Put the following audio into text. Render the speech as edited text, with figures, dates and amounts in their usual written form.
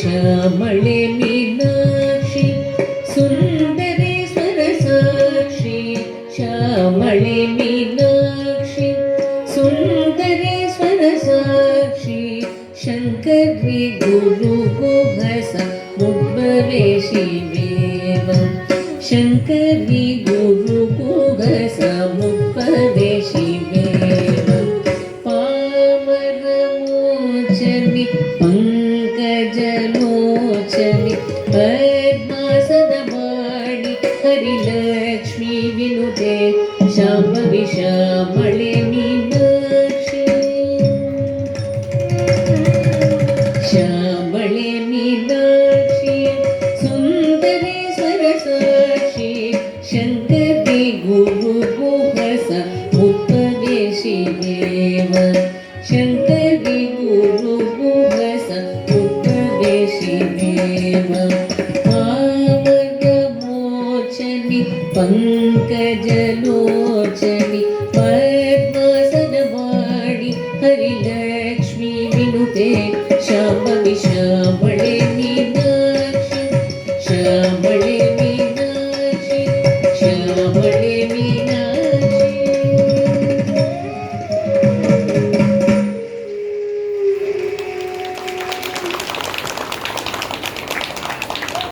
श्यामळे Meenakshi Sundareshwar Sakshi श्यामळे Meenakshi Sundareshwar Sakshi शङ्करी गुरुगुहस मुद्भवे शिवेव शङ्करी गुरुगुहस मुद्भवे शिवेव पामरमोचनि पंकजलोचनि पद्मासनवाणि Harilakshmi विनुते Shambhavi श्यामळे Meenakshi श्यामळे Meenakshi Sundareshwar Sakshi शङ्करी गुरुगुहस मुद्भवे शिवेव शङ्करी गुरुगुहस मुद्भवे शिवेव पावनमोचनि पङ्कजलोचनि पद्मासनवाणि Harilakshmi विनुते Shambhavi श्यामळे